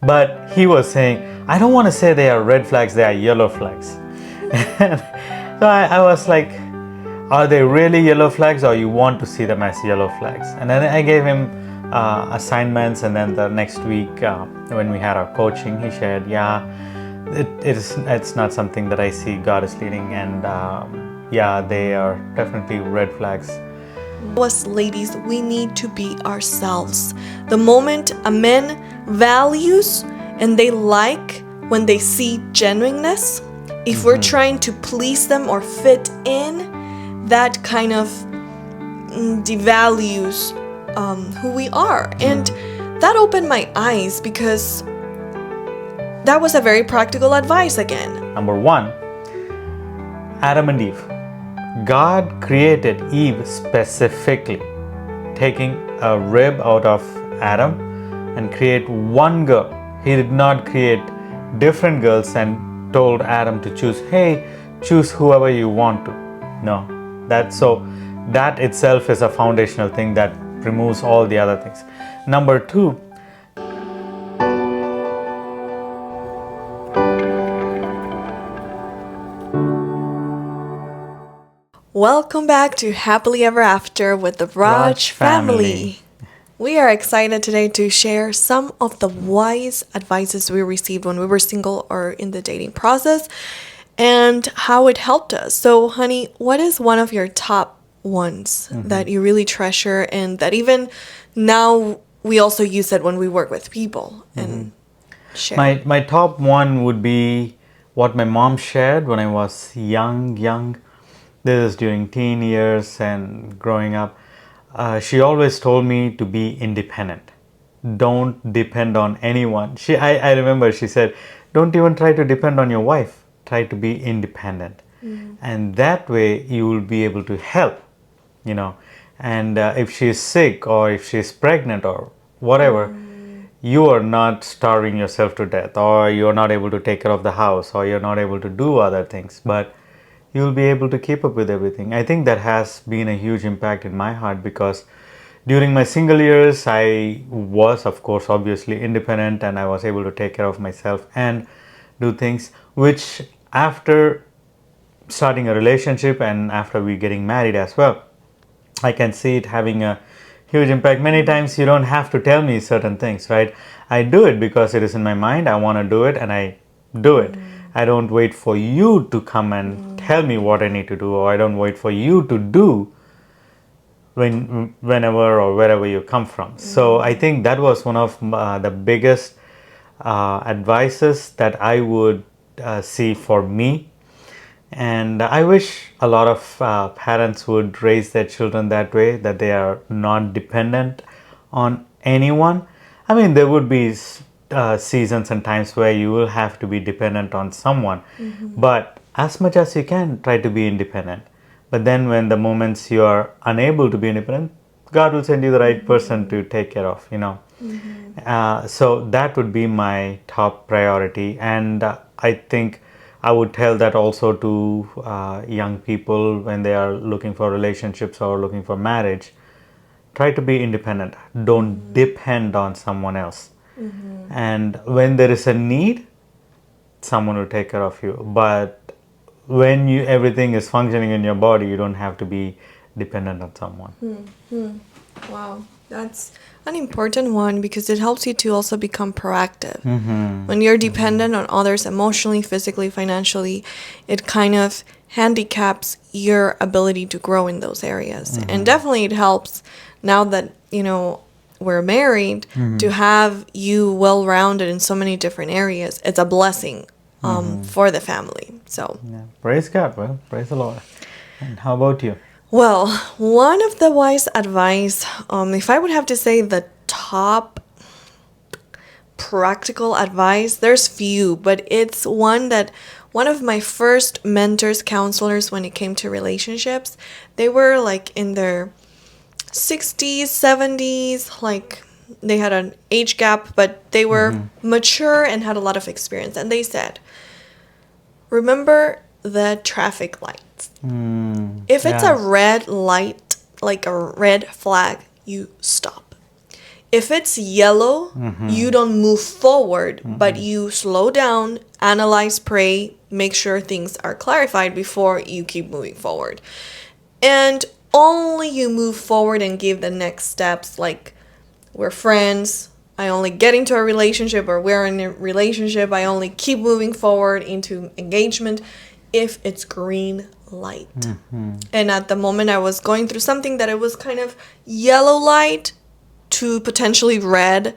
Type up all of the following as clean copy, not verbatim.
But he was saying, I don't want to say they are red flags, they are yellow flags. And so I was like, are they really yellow flags, or you want to see them as yellow flags? And then I gave him assignments, and then the next week when we had our coaching, he shared, it's not something that I see God is leading, and they are definitely red flags. Us ladies, we need to be ourselves. The moment a man values and they like when they see genuineness, if we're trying to please them or fit in, that kind of devalues who we are. And that opened my eyes, because that was a very practical advice again. Number one, Adam and Eve. God created Eve specifically, taking a rib out of Adam and create one girl. He did not create different girls and told Adam to choose, hey, choose whoever you want to. No, that itself is a foundational thing that removes all the other things. Number two, Welcome back to Happily Ever After with the Raj family. We are excited today to share some of the wise advices we received when we were single or in the dating process, and how it helped us. So, honey, what is one of your top ones that you really treasure, and that even now we also use it when we work with people and share? My top one would be what my mom shared when I was young. This is during teen years and growing up. She always told me to be independent. Don't depend on anyone. I remember she said, don't even try to depend on your wife. Try to be independent. And that way you will be able to help, And if she's sick, or if she's pregnant or whatever, you are not starving yourself to death, or you're not able to take care of the house, or you're not able to do other things. But you'll be able to keep up with everything. I think that has been a huge impact in my heart, because during my single years, I was, of course, obviously independent, and I was able to take care of myself and do things, which after starting a relationship and after we getting married as well, I can see it having a huge impact. Many times you don't have to tell me certain things, right? I do it because it is in my mind. I want to do it, and I do it. I don't wait for you to come and tell me what I need to do, or I don't wait for you to do whenever or wherever you come from. So I think that was one of the biggest advices that I would see for me. And I wish a lot of parents would raise their children that way, that they are not dependent on anyone. I mean, there would be seasons and times where you will have to be dependent on someone, but as much as you can, try to be independent. But then when the moments you are unable to be independent, God will send you the right person to take care of, So that would be my top priority. And I think I would tell that also to young people when they are looking for relationships or looking for marriage. Try to be independent. Don't depend on someone else. And when there is a need, someone will take care of you. But when everything is functioning in your body, you don't have to be dependent on someone. Wow, that's an important one, because it helps you to also become proactive. When you're dependent on others emotionally, physically, financially, it kind of handicaps your ability to grow in those areas. And definitely it helps now that, we're married, to have you well-rounded in so many different areas. It's a blessing for the family. So Praise God. Well, praise the Lord. And how about you? Well, one of the wise advice, if I would have to say the top practical advice, there's few, but it's one that one of my first mentors, counselors, when it came to relationships, they were like in their 60s, 70s, like they had an age gap, but they were mature and had a lot of experience. And they said, remember the traffic lights. If it's a red light, like a red flag, you stop. If it's yellow, you don't move forward, but you slow down, analyze, pray, make sure things are clarified before you keep moving forward. And only you move forward and give the next steps, like we're friends, I only get into a relationship, or we're in a relationship, I only keep moving forward into engagement if it's green light. And at the moment I was going through something that it was kind of yellow light to potentially red,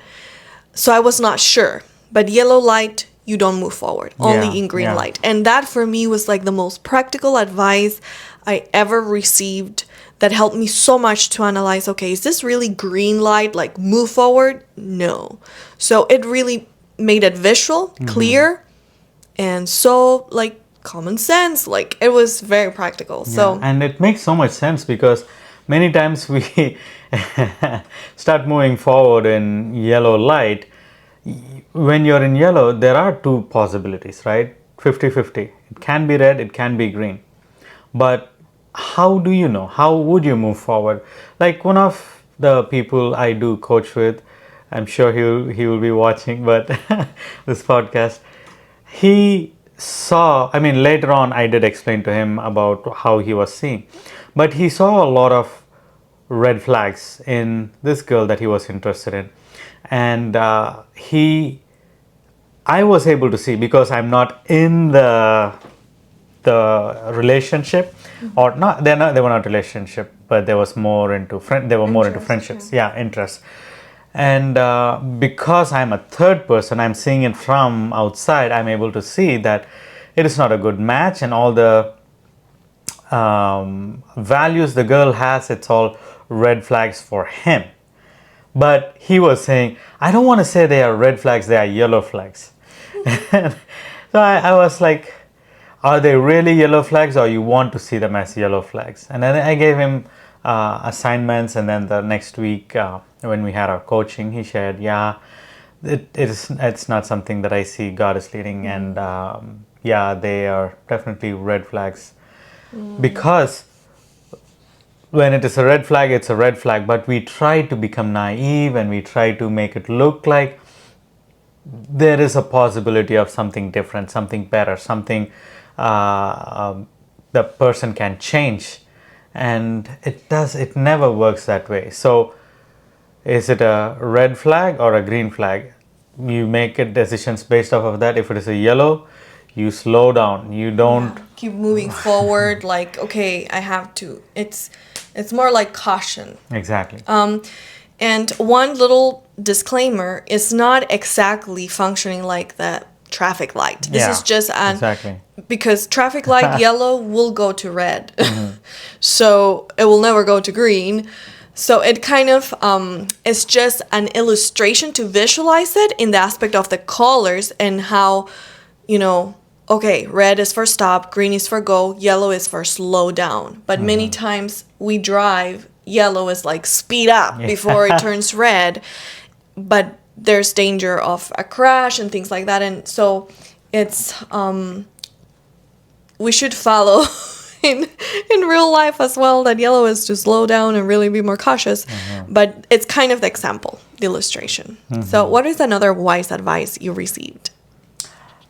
so I was not sure. But yellow light, you don't move forward, only in green light. And that for me was like the most practical advice I ever received, that helped me so much to analyze, okay, is this really green light, like move forward? No. So it really made it visual, clear, and so like common sense. Like it was very practical. So and it makes so much sense, because many times we start moving forward in yellow light. When you're in yellow, there are two possibilities, right? 50-50. It can be red, it can be green. But how do you know? How would you move forward? Like one of the people I do coach with, I'm sure he will be watching, but this podcast, he saw, I mean, later on I did explain to him about how he was seeing, but he saw a lot of red flags in this girl that he was interested in. And I was able to see, because I'm not in the relationship, or not, they were not relationship, but they was more into they were more into friendships, interest. And because I'm a third person, I'm seeing it from outside, I'm able to see that it is not a good match, and all the values the girl has, it's all red flags for him. But he was saying, I don't want to say they are red flags, they are yellow flags. So I was like, are they really yellow flags, or you want to see them as yellow flags? And then I gave him assignments, and then the next week when we had our coaching, he shared, it's not something that I see God is leading, and they are definitely red flags. Because when it is a red flag, it's a red flag, but we try to become naive, and we try to make it look like there is a possibility of something different, something better, something the person can change. And it never works that way. So is it a red flag or a green flag? You make decisions based off of that. If it is a yellow, you slow down, you don't keep moving forward, like, okay, I have to, it's more like caution. Exactly. And one little disclaimer, it's not exactly functioning like the traffic light. This is just because traffic light yellow will go to red. So it will never go to green. So it kind of it's just an illustration to visualize it in the aspect of the colors, and how, okay, red is for stop, green is for go, yellow is for slow down. But many times we drive, yellow is like speed up before it turns red, but there's danger of a crash and things like that. And so it's we should follow in real life as well, that yellow is to slow down and really be more cautious. But it's kind of the example, the illustration. So what is another wise advice you received?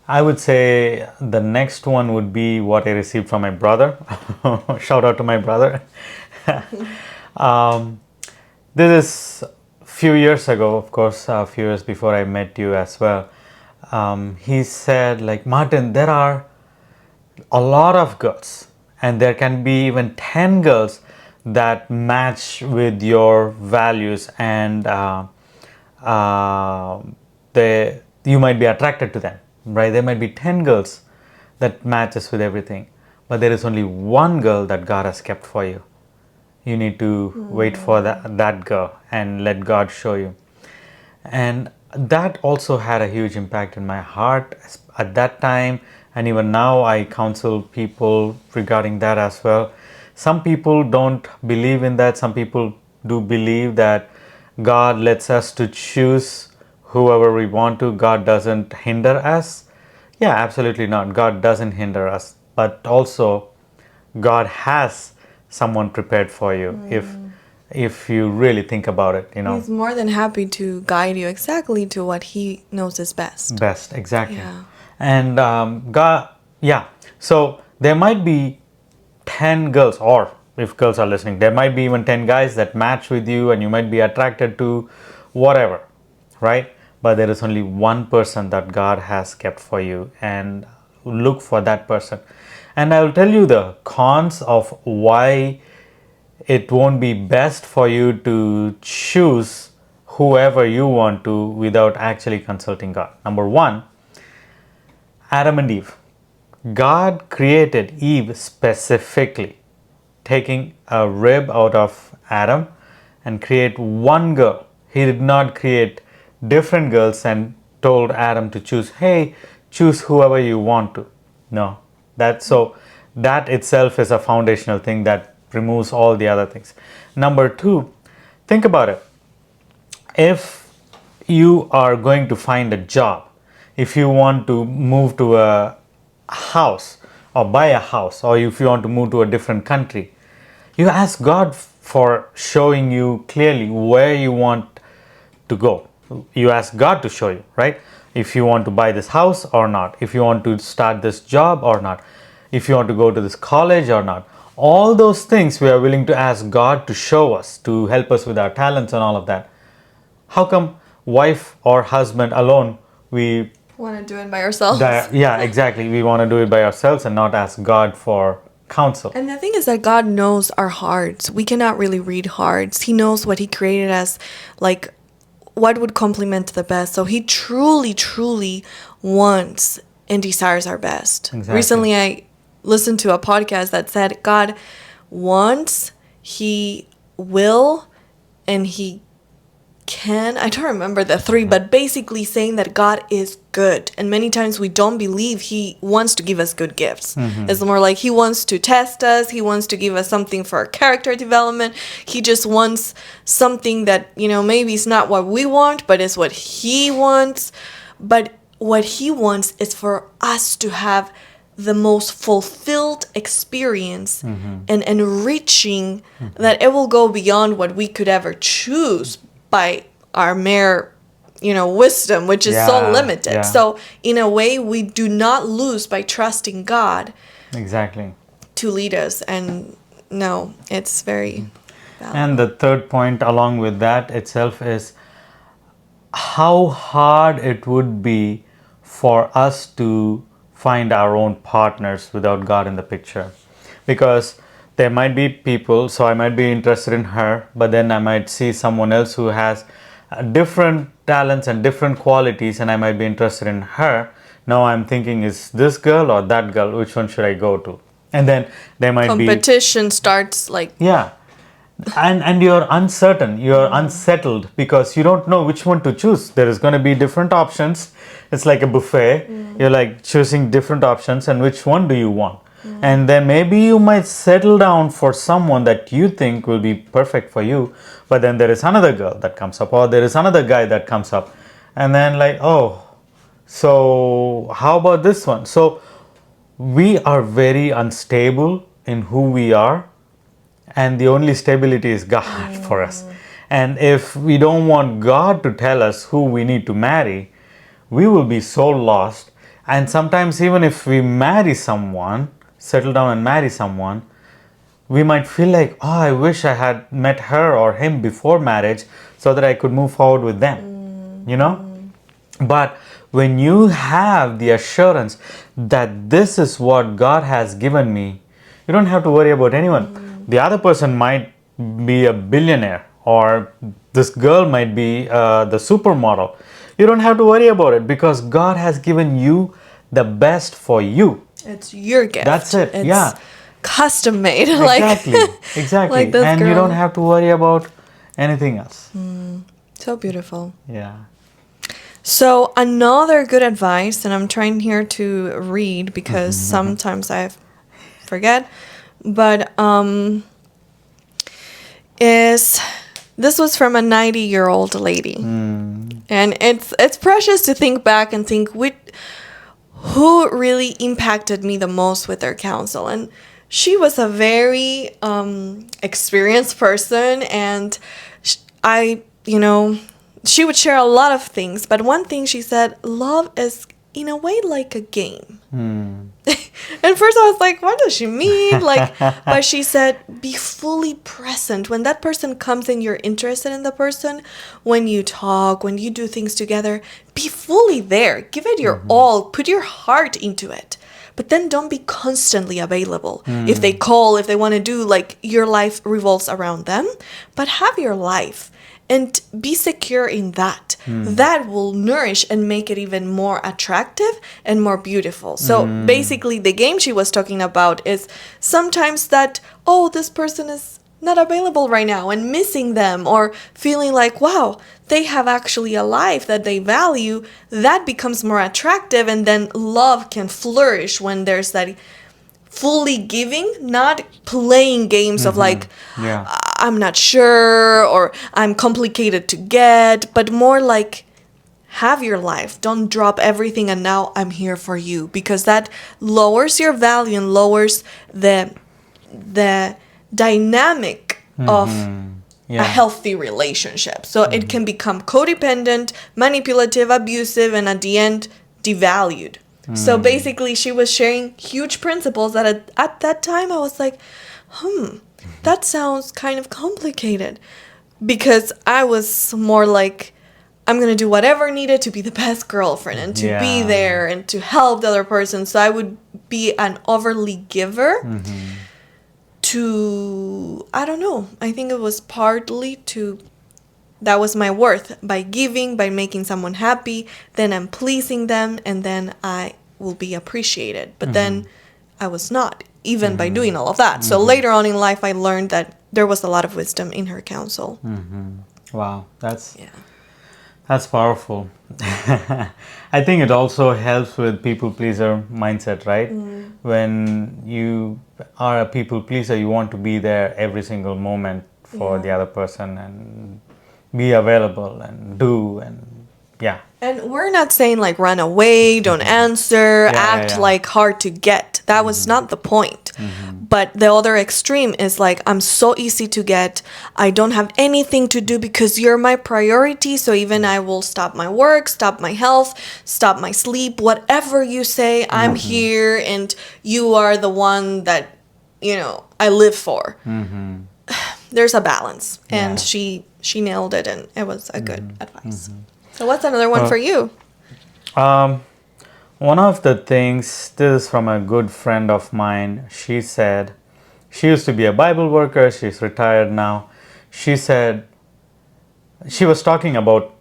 I would say the next one would be what I received from my brother. Shout out to my brother. This is a few years ago, of course, a few years before I met you as well. He said, like, Martin, there are a lot of girls, and there can be even 10 girls that match with your values, and you might be attracted to them, right? There might be 10 girls that matches with everything, but there is only one girl that God has kept for you. You need to wait for that girl and let God show you. And that also had a huge impact in my heart at that time, and even now I counsel people regarding that as well. Some people don't believe in that. Some people do believe that God lets us to choose whoever we want to. God doesn't hinder us. Yeah, absolutely not. God doesn't hinder us, but also God has someone prepared for you. if you really think about it, He's more than happy to guide you exactly to what he knows is best. Best, exactly. Yeah. And God, yeah. So there might be 10 girls, or if girls are listening, there might be even 10 guys that match with you and you might be attracted to, whatever, right? But there is only one person that God has kept for you, and look for that person. And I will tell you the cons of why it won't be best for you to choose whoever you want to without actually consulting God. Number one, Adam and Eve. God created Eve specifically, taking a rib out of Adam and create one girl. He did not create different girls and told Adam to choose, hey, choose whoever you want to. No. That itself is a foundational thing that removes all the other things. Number two, think about it. If you are going to find a job, if you want to move to a house or buy a house, or if you want to move to a different country, you ask God for showing you clearly where you want to go. You ask God to show you, right? If you want to buy this house or not, if you want to start this job or not, if you want to go to this college or not. All those things we are willing to ask God to show us, to help us with our talents and all of that. How come wife or husband alone, we want to do it by ourselves? Yeah, exactly. We want to do it by ourselves and not ask God for counsel. And the thing is that God knows our hearts. We cannot really read hearts. He knows what he created as, like, what would complement the best. So he truly, truly wants and desires our best. Exactly. Recently, I listened to a podcast that said God wants, he will, and he can. I don't remember the three, but basically saying that God is good. And many times we don't believe he wants to give us good gifts. It's more like he wants to test us. He wants to give us something for our character development. He just wants something that, maybe it's not what we want, but it's what he wants. But what he wants is for us to have the most fulfilled experience and enriching, that it will go beyond what we could ever choose by our mere, wisdom, which is so limited. Yeah. So in a way, we do not lose by trusting God. Exactly. To lead us. And no, it's very valuable. And the third point along with that itself is how hard it would be for us to find our own partners without God in the picture. Because there might be people, so I might be interested in her, but then I might see someone else who has different talents and different qualities, and I might be interested in her. Now I'm thinking, is this girl or that girl? Which one should I go to? And then there might be competition starts, like, yeah. And you're uncertain, you're unsettled because you don't know which one to choose. There is going to be different options. It's like a buffet. You're like choosing different options, and which one do you want? And then maybe you might settle down for someone that you think will be perfect for you, but then there is another girl that comes up, or there is another guy that comes up, and then like, oh, so how about this one? So we are very unstable in who we are, and the only stability is God for us. And if we don't want God to tell us who we need to marry, we will be so lost. And sometimes even if we marry someone, settle down and marry someone, we might feel like, oh, I wish I had met her or him before marriage so that I could move forward with them, But when you have the assurance that this is what God has given me, you don't have to worry about anyone. The other person might be a billionaire, or this girl might be the supermodel. You don't have to worry about it because God has given you the best for you. it's your gift. That's it. It's custom made. Exactly. Exactly. Like this and you girl. don't have to worry about anything else. So beautiful. Yeah. So another good advice, and I'm trying here to read because sometimes I forget, but this was from a 90-year-old lady. And it's precious to think back and think who really impacted me the most with their counsel. And she was a very experienced person, and I, she would share a lot of things. But one thing she said, love is in a way like a game. And first I was like, what does she mean? But she said, be fully present. When that person comes in, you're interested in the person. When you talk, when you do things together, be fully there. Give it your all. Put your heart into it. But then don't be constantly available. If they call, if they want to do, your life revolves around them. But have your life. And be secure in that. That will nourish and make it even more attractive and more beautiful. So basically, the game she was talking about is sometimes that, oh, this person is not available right now, and missing them, or feeling like, wow, they have actually a life that they value. That becomes more attractive, and then love can flourish when there's that fully giving, not playing games of I'm not sure, or I'm complicated to get, but more like have your life. Don't drop everything and now I'm here for you, because that lowers your value and lowers the dynamic of a healthy relationship. So it can become codependent, manipulative, abusive, and at the end devalued. So basically, she was sharing huge principles that at that time I was like, that sounds kind of complicated. Because I was more like, I'm going to do whatever needed to be the best girlfriend and to be there and to help the other person. So I would be an overly giver to, I don't know, I think it was partly to, that was my worth. By giving, by making someone happy, then I'm pleasing them, and then I will be appreciated. But then I was not, even by doing all of that. So later on in life, I learned that there was a lot of wisdom in her counsel. Wow, that's powerful. I think it also helps with people pleaser mindset, right? When you are a people pleaser, you want to be there every single moment for the other person and be available and do, and And we're not saying run away, don't answer, act like hard to get. That was not the point. But the other extreme is I'm so easy to get. I don't have anything to do because you're my priority. So even I will stop my work, stop my health, stop my sleep, whatever you say, I'm here, and you are the one that, I live for. There's a balance. And she nailed it, and it was a good advice. So what's another one for you? One of the things, this is from a good friend of mine. She said, she used to be a Bible worker. She's retired now. She said, she was talking about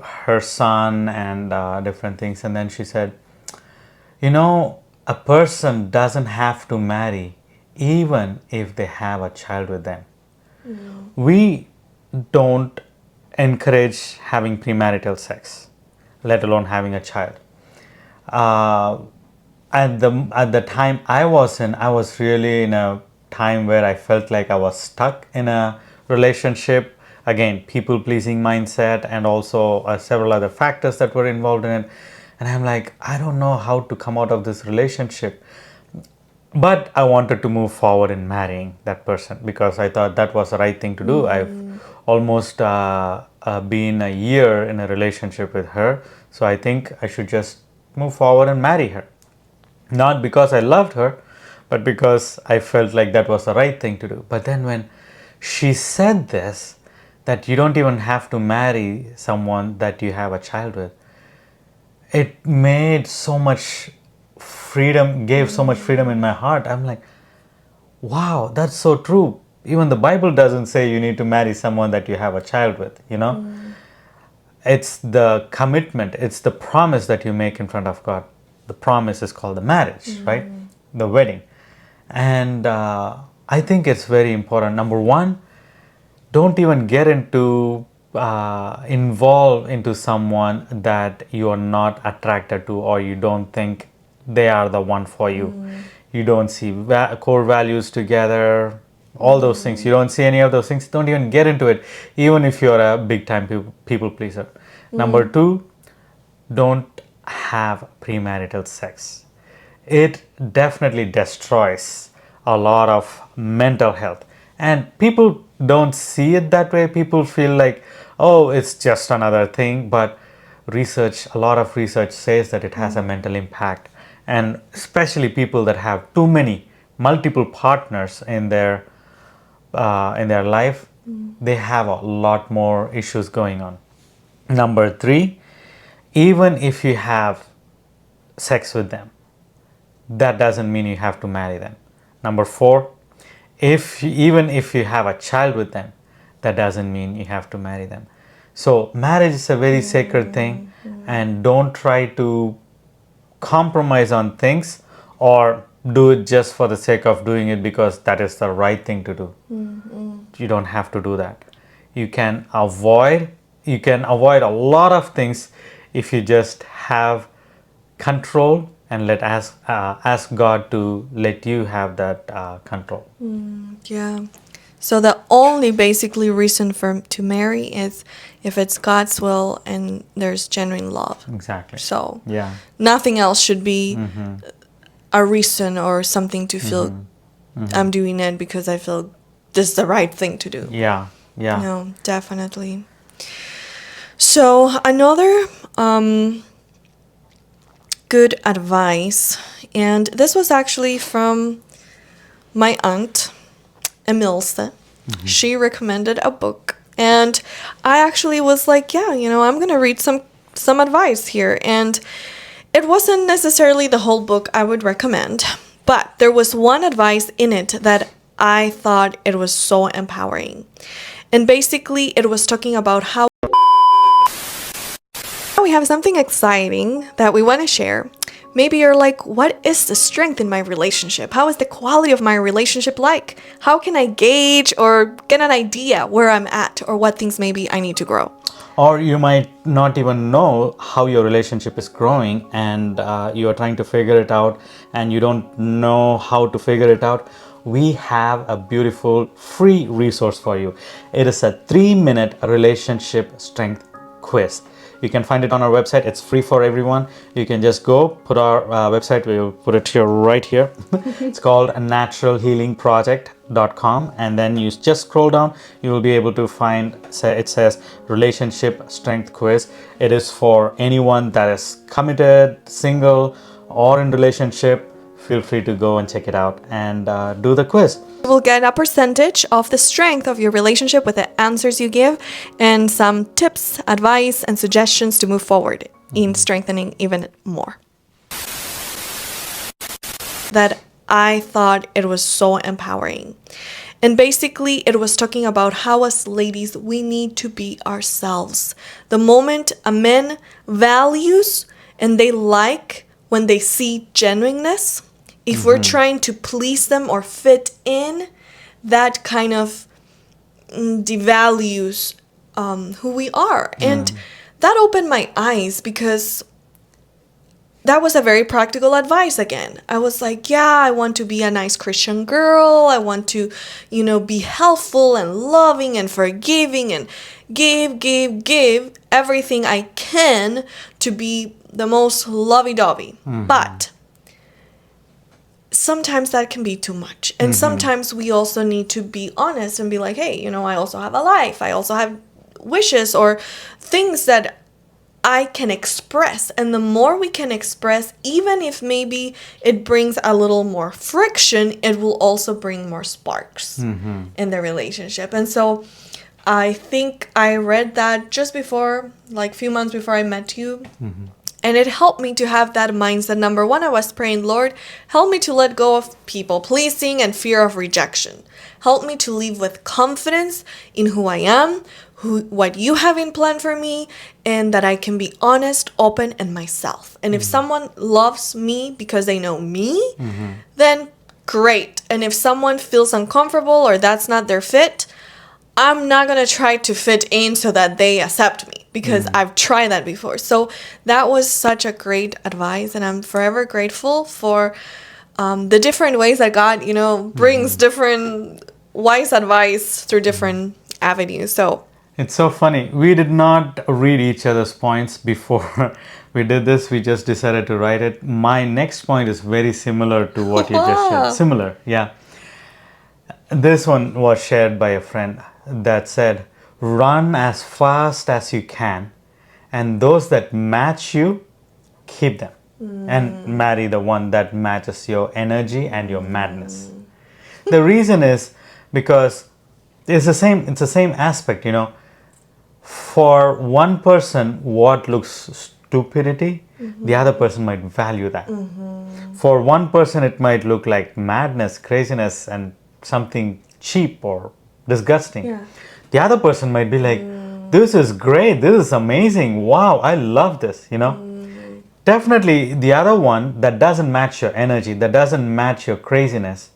her son and different things. And then she said, a person doesn't have to marry even if they have a child with them. We don't encourage having premarital sex, let alone having a child. At the time I was really in a time where I felt like I was stuck in a relationship. Again, people-pleasing mindset, and also several other factors that were involved in it. And I'm like, I don't know how to come out of this relationship. But I wanted to move forward in marrying that person because I thought that was the right thing to do. I've almost been a year in a relationship with her. So I think I should just move forward and marry her. Not because I loved her, but because I felt like that was the right thing to do. But then when she said this, that you don't even have to marry someone that you have a child with, it made so much freedom, gave so much freedom in my heart. I'm like, wow, that's so true. Even the Bible doesn't say you need to marry someone that you have a child with, It's the commitment, it's the promise that you make in front of God. The promise is called the marriage, right? The wedding. And I think it's very important. Number one, don't even get into involve into someone that you are not attracted to, or you don't think they are the one for you. You don't see core values together, all those things. You don't see any of those things. Don't even get into it, even if you're a big time people pleaser. Number two, don't have premarital sex. It definitely destroys a lot of mental health. And people don't see it that way. People feel like, oh, it's just another thing. But a lot of research says that it has a mental impact. And especially people that have multiple partners in their life, they have a lot more issues going on. Number 3, even if you have sex with them, that doesn't mean you have to marry them. Number 4, even if you have a child with them, that doesn't mean you have to marry them. So marriage is a very sacred thing, and don't try to compromise on things or do it just for the sake of doing it because that is the right thing to do. You don't have to do that. You can avoid a lot of things if you just have control and ask God to let you have that control. Yeah. So the only basically reason to marry is if it's God's will and there's genuine love. Exactly. So Yeah. nothing else should be a reason or something to feel I'm doing it because I feel this is the right thing to do. Yeah. Yeah. No, definitely. So another good advice, and this was actually from my aunt, Emilse. She recommended a book, and I actually was like, yeah, I'm gonna read some advice here. And it wasn't necessarily the whole book I would recommend, but there was one advice in it that I thought it was so empowering. And basically it was talking about how we have something exciting that we want to share. Maybe you're like, what is the strength in my relationship? How is the quality of my relationship like? How can I gauge or get an idea where I'm at or what things maybe I need to grow? Or you might not even know how your relationship is growing, and you are trying to figure it out and you don't know how to figure it out. We have a beautiful free resource for you. It is a 3-minute relationship strength quiz. You can find it on our website. It's free for everyone. You can just go put our website. We'll put it here right here. It's called naturalhealingproject.com, and then you just scroll down. You will be able to find, it says relationship strength quiz. It is for anyone that is committed, single, or in relationship. Feel free to go and check it out and do the quiz. You will get a percentage of the strength of your relationship with the answers you give and some tips, advice, and suggestions to move forward in strengthening even more. That I thought it was so empowering. And basically it was talking about how as ladies we need to be ourselves. The moment a man values and they like when they see genuineness, if we're trying to please them or fit in, that kind of devalues who we are. And that opened my eyes because that was a very practical advice again. I was like, yeah, I want to be a nice Christian girl. I want to, be helpful and loving and forgiving and give everything I can to be the most lovey-dovey. But sometimes that can be too much. And sometimes we also need to be honest and be like, hey, I also have a life. I also have wishes or things that I can express. And the more we can express, even if maybe it brings a little more friction, it will also bring more sparks in the relationship. And so I think I read that just before, like a few months before I met you. And it helped me to have that mindset. Number one, I was praying, Lord, help me to let go of people pleasing and fear of rejection. Help me to live with confidence in who I am, what you have in plan for me, and that I can be honest, open, and myself. And if someone loves me because they know me, then great. And if someone feels uncomfortable or that's not their fit, I'm not going to try to fit in so that they accept me because I've tried that before. So that was such a great advice, and I'm forever grateful for the different ways that God, brings different wise advice through different avenues. So it's so funny. We did not read each other's points before we did this. We just decided to write it. My next point is very similar to what you just shared. Similar, yeah. This one was shared by a friend that said, run as fast as you can, and those that match you, keep them. And marry the one that matches your energy and your madness. The reason is because it's the same aspect, For one person, what looks stupidity, the other person might value that. For one person, it might look like madness, craziness, and something cheap or disgusting. Yeah. The other person might be like, this is great, this is amazing, wow, I love this, Definitely, the other one that doesn't match your energy, that doesn't match your craziness,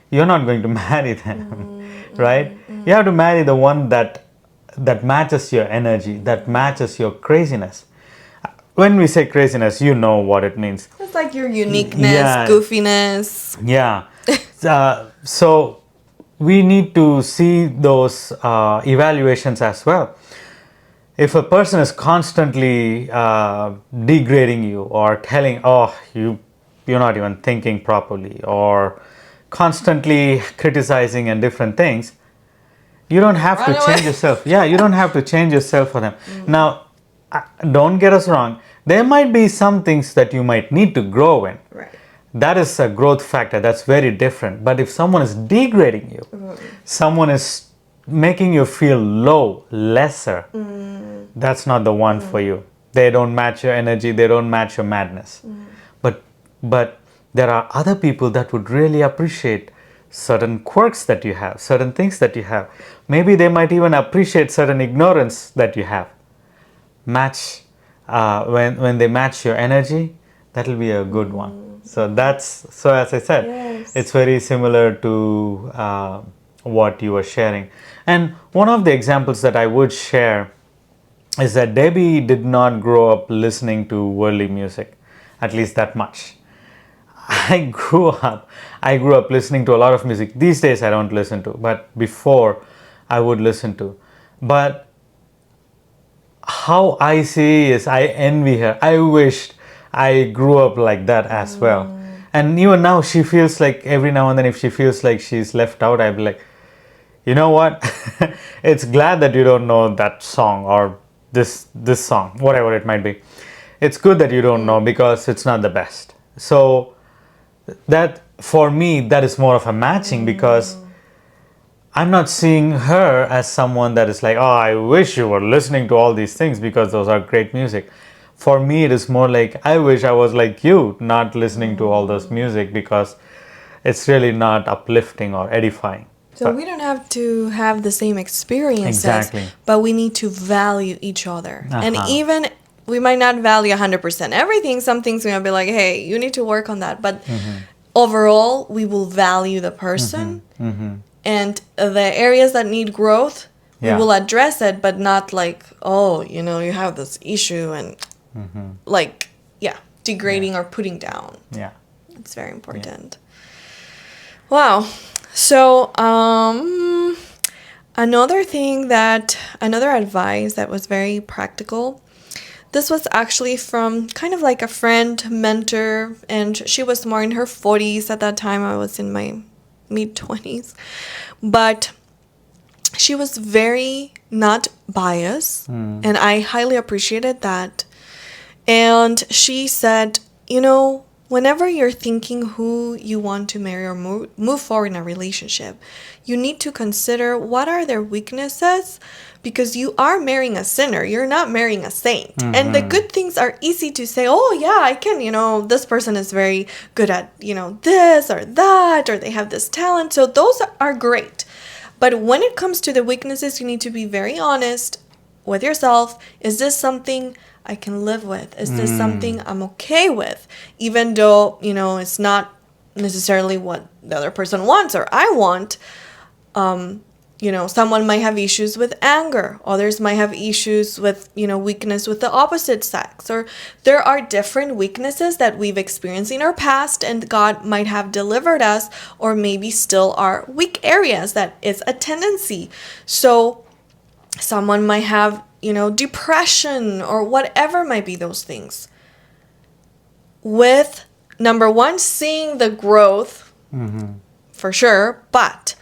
you're not going to marry them, right? You have to marry the one that matches your energy, that matches your craziness. When we say craziness, you know what it means. It's like your uniqueness, Yeah. goofiness. Yeah. So we need to see those evaluations as well. If a person is constantly degrading you or telling, oh, you're not even thinking properly, or constantly criticizing and different things, you don't have to Run away. change yourself. Yeah, you don't have to change yourself for them. Now, don't get us wrong. There might be some things that you might need to grow in. Right. That is a growth factor. That's very different. But if someone is degrading you, someone is making you feel low, lesser, that's not the one for you. They don't match your energy. They don't match your madness. But there are other people that would really appreciate certain quirks that you have, certain things that you have. Maybe they might even appreciate certain ignorance that you have. When they match your energy, that'll be a good one. So as I said, Yes. it's very similar to what you were sharing. And one of the examples that I would share is that Debbie did not grow up listening to worldly music, at least that much. I grew up listening to a lot of music. These days I don't listen to, but before I would listen to. But how I see is I envy her. I wished I grew up like that as well. And even now she feels like every now and then if she feels like she's left out, I'd be like, you know what? It's glad that you don't know that song or this song, whatever it might be. It's good that you don't know because it's not the best. So that for me, that is more of a matching because I'm not seeing her as someone that is like, oh, I wish you were listening to all these things because those are great music. For me, it is more like, I wish I was like you, not listening to all those music because it's really not uplifting or edifying. So we don't have to have the same experiences, Exactly. but we need to value each other. And Uh-huh. even we might not value 100% everything. Some things we might be like, hey, you need to work on that. But overall, we will value the person. And the areas that need growth, Yeah. we will address it, but not like, oh, you have this issue and degrading or putting down. Yeah. It's very important. Wow. So, another advice that was very practical. This was actually from kind of like a friend, mentor, and she was more in her 40s at that time. I was in my mid-20s. But she was very not biased, and I highly appreciated that. And she said, whenever you're thinking who you want to marry or move forward in a relationship, you need to consider what are their weaknesses, because you are marrying a sinner. You're not marrying a saint. And the good things are easy to say, oh yeah, I can, this person is very good at, this or that, or they have this talent. So those are great. But when it comes to the weaknesses, you need to be very honest with yourself. Is this something I can live with? Is this something I'm okay with? Even though, it's not necessarily what the other person wants or I want. Someone might have issues with anger. Others might have issues with, weakness with the opposite sex. Or there are different weaknesses that we've experienced in our past and God might have delivered us, or maybe still are weak areas that is a tendency. So someone might have, depression or whatever might be those things. With number one, seeing the growth for sure, but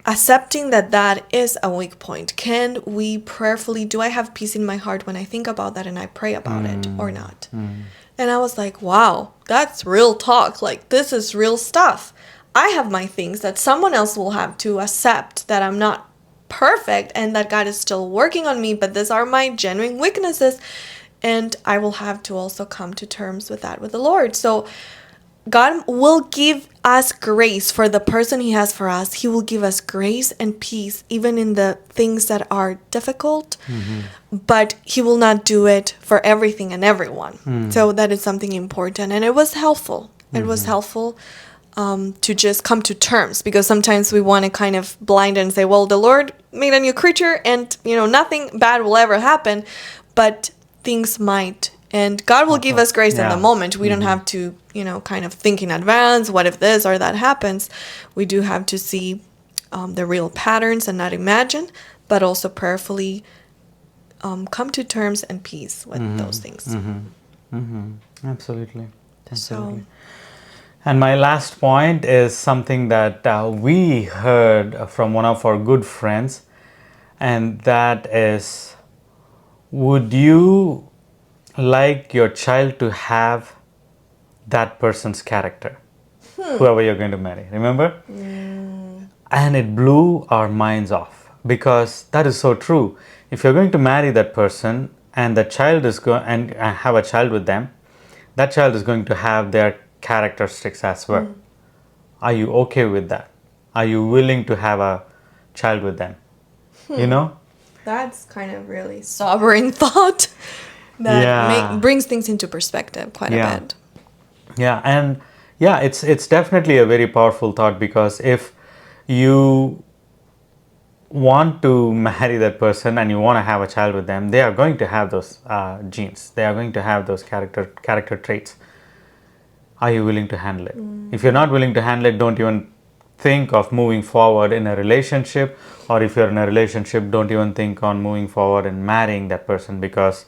accepting that that is a weak point. Can we prayerfully, do I have peace in my heart when I think about that and I pray about it or not? And I was like, wow, that's real talk. Like, this is real stuff. I have my things that someone else will have to accept, that I'm not perfect and that God is still working on me, but these are my genuine weaknesses. And I will have to also come to terms with that with the Lord. So God will give us grace for the person He has for us. He will give us grace and peace even in the things that are difficult, but He will not do it for everything and everyone. So that is something important. And it was helpful. It was helpful to just come to terms, because sometimes we want to kind of blind and say, well, the Lord made a new creature and, nothing bad will ever happen, but things might. And God will give us grace in the moment. We don't have to, kind of think in advance, what if this or that happens? We do have to see the real patterns and not imagine, but also prayerfully come to terms and peace with those things. Absolutely. Absolutely. And my last point is something that we heard from one of our good friends, and that is, would you like your child to have that person's character, whoever you're going to marry? Remember? And it blew our minds off, because that is so true. If you're going to marry that person and the child is going and have a child with them, that child is going to have their characteristics as well. Are you okay with that? Are you willing to have a child with them? That's kind of really sobering thought that brings things into perspective quite a bit. Yeah, and it's definitely a very powerful thought, because if you want to marry that person and you want to have a child with them, they are going to have those genes. They are going to have those character traits. Are you willing to handle it? If you're not willing to handle it, don't even think of moving forward in a relationship. Or if you're in a relationship, don't even think on moving forward and marrying that person, because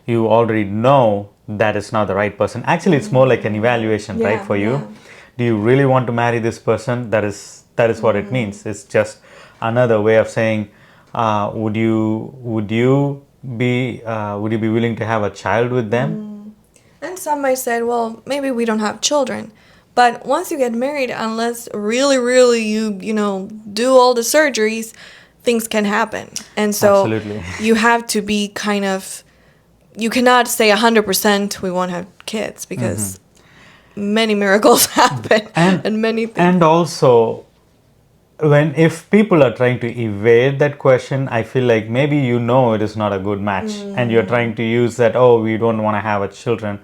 you already know that it's not the right person. Actually, it's more like an evaluation, right, for you. Do you really want to marry this person? That is what it means. It's just another way of saying, would you be willing to have a child with them? And some might say, well, maybe we don't have children. But once you get married, unless really, really you do all the surgeries, things can happen. And so you have to be kind of, you cannot say 100% we won't have kids, because many miracles happen and many things. And also, if people are trying to evade that question, I feel like maybe it is not a good match, and you're trying to use that, we don't want to have a children,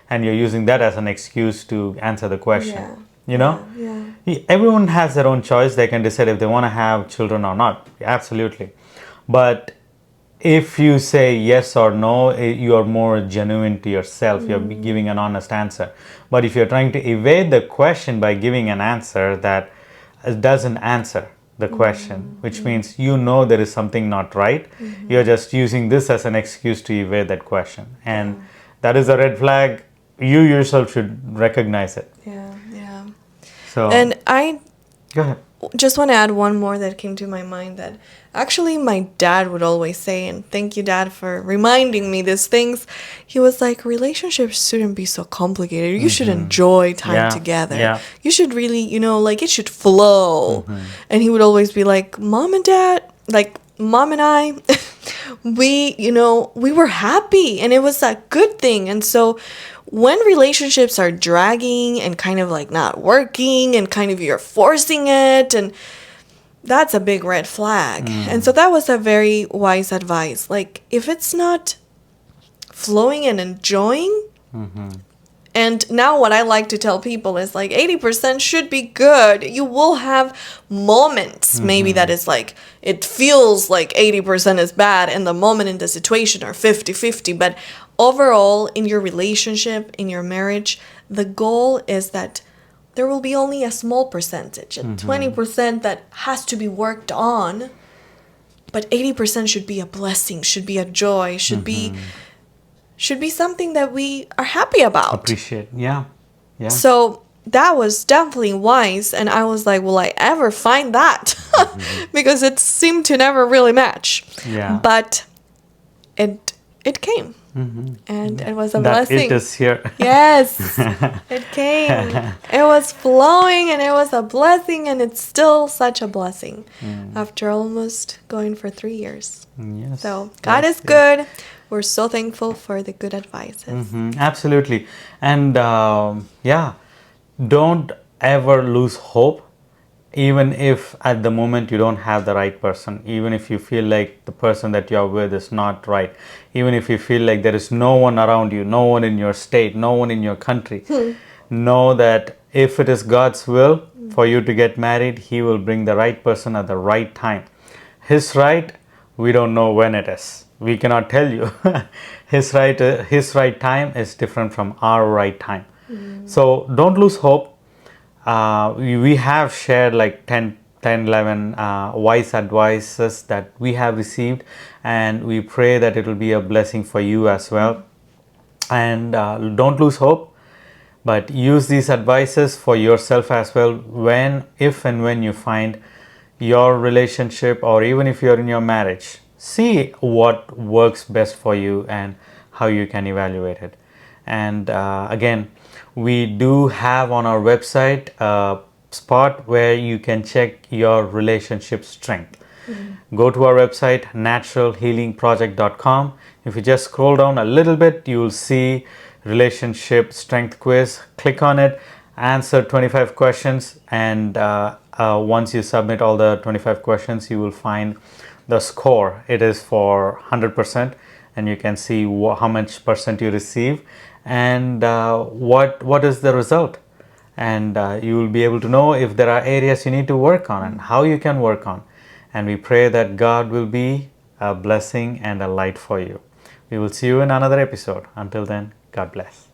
and you're using that as an excuse to answer the question. Everyone has their own choice. They can decide if they want to have children or not. Absolutely. But if you say yes or no, you are more genuine to yourself. You're giving an honest answer. But if you're trying to evade the question by giving an answer that doesn't answer the question, which means there is something not right, you're just using this as an excuse to evade that question. And that is a red flag. You yourself should recognize it. Yeah. So, and I go ahead. Just want to add one more that came to my mind, that actually my dad would always say, and thank you, Dad, for reminding me these things. He was like, relationships shouldn't be so complicated. You should enjoy time together. Yeah. You should really, it should flow. And he would always be like, Mom and I, we were happy, and it was a good thing. And so when relationships are dragging and kind of like not working and kind of you're forcing it, and that's a big red flag. And so that was a very wise advice. Like, if it's not flowing and enjoying, and now what I like to tell people is like 80% should be good. You will have moments maybe that is like, it feels like 80% is bad, and the moment in the situation are 50-50. But overall, in your relationship, in your marriage, the goal is that there will be only a small percentage, 20% that has to be worked on, but 80% should be a blessing, should be a joy, should be something that we are happy about. Appreciate. Yeah. So that was definitely wise. And I was like, will I ever find that? Because it seemed to never really match. Yeah. But it came. And it was a That blessing. it is here. Yes, it came. It was flowing and it was a blessing, and it's still such a blessing after almost going for 3 years. Yes. So God Yes, is good. We're so thankful for the good advices. Absolutely. And yeah, don't ever lose hope, even if at the moment you don't have the right person, even if you feel like the person that you're with is not right, even if you feel like there is no one around you, no one in your state, no one in your country. Know that if it is God's will for you to get married, He will bring the right person at the right time. His right, we don't know when it is. We cannot tell you. His right time is different from our right time. So don't lose hope. We have shared like 11 wise advices that we have received, and we pray that it will be a blessing for you as well. And don't lose hope, but use these advices for yourself as well, if and when you find your relationship, or even if you're in your marriage. See what works best for you and how you can evaluate it. And again, we do have on our website a spot where you can check your relationship strength. Go to our website, naturalhealingproject.com. If you just scroll down a little bit, you will see relationship strength quiz. Click on it, answer 25 questions, and once you submit all the 25 questions, you will find the score. It is for 100%, and you can see how much percent you receive, and what is the result. And you will be able to know if there are areas you need to work on and how you can work on. And we pray that God will be a blessing and a light for you. We will see you in another episode. Until then, God bless.